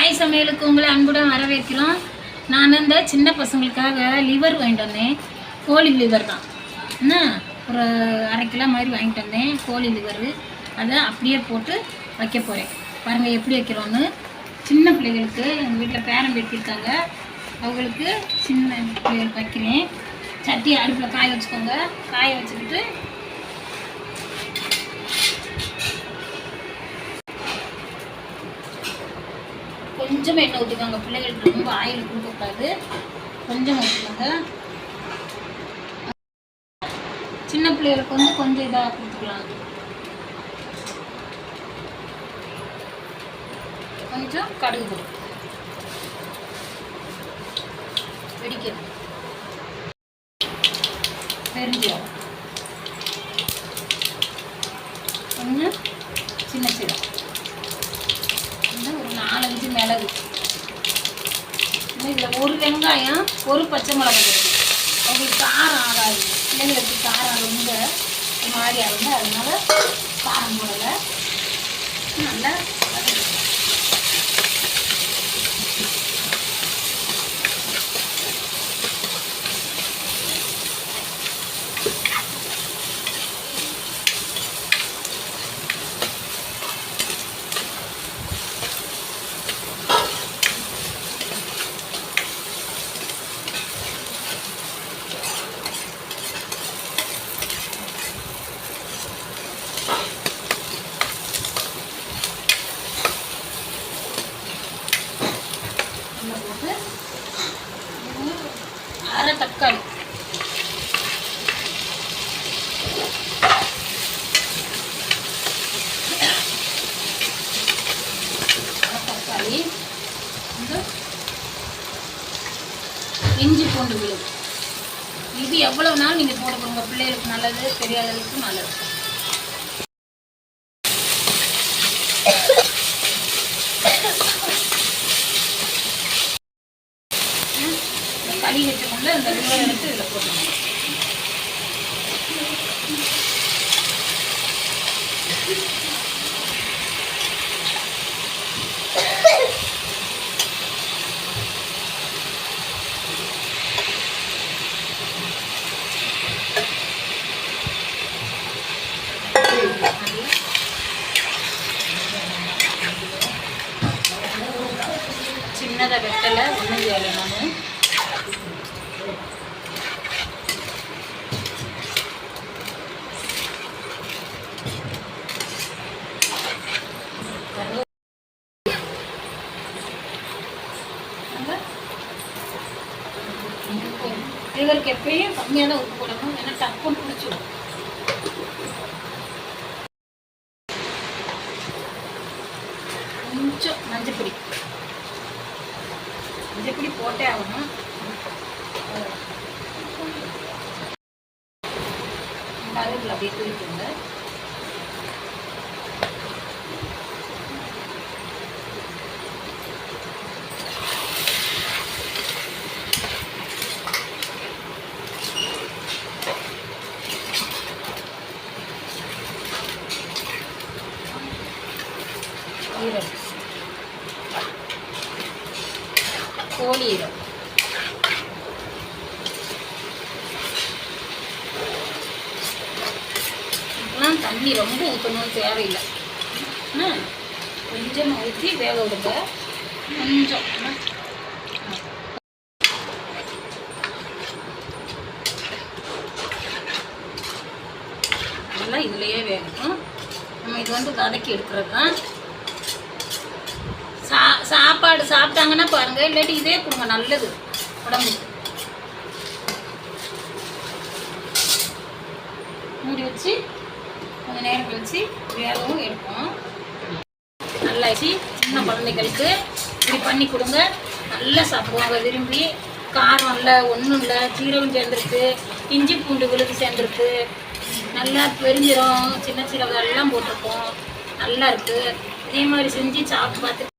தாய் சமையலுக்கு உங்களை அன்புடன் வரவேற்கிறோம். நான் இந்த சின்ன பசங்களுக்காக லிவர் வாங்கிட்டு வந்தேன். கோழி லிவர் தான் என்ன, ஒரு 1/2 கிலோ மாதிரி வாங்கிட்டு வந்தேன். கோழி லிவரு அதை அப்படியே போட்டு வைக்க போகிறேன். பாருங்கள் எப்படி வைக்கிறோன்னு. சின்ன பிள்ளைகளுக்கு எங்கள் வீட்டில் பேரன் பேத்திருக்காங்க, அவங்களுக்கு சின்ன பிள்ளைகளுக்கு வைக்கிறேன். சட்டி அடுப்பில் காய வச்சுக்கோங்க. காய வச்சுக்கிட்டு கொஞ்சம் எண்ணெய் ஊற்றிக்கோங்க. பிள்ளைகளுக்கு ரொம்ப ஆயில் கொடுக்கக்கூடாது, கொஞ்சம் ஊற்றிக்கோங்க. சின்ன பிள்ளைகளுக்கு வந்து கொஞ்சம் இதாக கொடுத்துக்கலாம். கொஞ்சம் கடுகு போடும் வெடிக்கணும். பெருஞ்சீரகம், கொஞ்சம் சின்ன சீரகம், ஒரு 4-5 மிளகு, இதில் ஒரு வெங்காயம், ஒரு பச்சை மிளகாய் போடுது. அவங்களுக்கு காரம் ஆகாது, பிள்ளைங்களுக்கு காரம் ரொம்ப மாதிரி ஆகுது, அதனால காரம் போடலை. நல்லா போட்டு 1/2 தக்காளி, இஞ்சி பூண்டு விழுது. இது எவ்வளவு நாள் நீங்கள் போட்டுக்கோங்க, பிள்ளைகளுக்கு நல்லது, பெரியாளுக்கு நல்லது. களி வச்சுக்கொண்டு அந்த லிவர் எடுத்து இதில் போட்டுக்கணும். சின்னதாக வெட்டலை ஒன்றும் செய்யலை. நான் இவருக்கு எப்பயும் கம்மியாக தான் உப்பு போடணும், ஏன்னா டப்புன்னு பிடிச்சிடும். கொஞ்சம் மஞ்சப்பொடி போட்டே ஆகணும். கருவேப்பிலை அப்படியே தூக்கிடுங்க. கோழி ஈரம், இப்பெல்லாம் தண்ணி ரொம்ப ஊற்றணும் தேவையில்லை. கொஞ்சமாக ஊற்றி வேக விடுங்க. கொஞ்சம் நல்லா இதுலேயே வேகணும். நம்ம இது வந்து வதக்கி எடுக்கிறது தான். சாப்பாடு சாப்பிட்டாங்கன்னா பாருங்க, இல்லாட்டி இதே கொடுங்க, நல்லது உடம்புக்கு. மூடி வச்சு கொஞ்சம் நேரம் கழிச்சு வேகவும் எடுப்போம். நல்லா சின்ன குழந்தைகளுக்கு இப்படி பண்ணி கொடுங்க, நல்லா சாப்பிடுவாங்க விரும்பி. காரம் இல்லை, ஒன்றும் இல்லை, சீரகம் சேர்ந்துருக்கு, இஞ்சி பூண்டு விழுது சேர்ந்துருக்கு, நல்லா பெருஞ்சீரகம், சின்ன சீரகம் எல்லாம் போட்டிருக்கோம். நல்லா இருக்குது. இதே மாதிரி செஞ்சு சாப்பிட்டு பார்த்து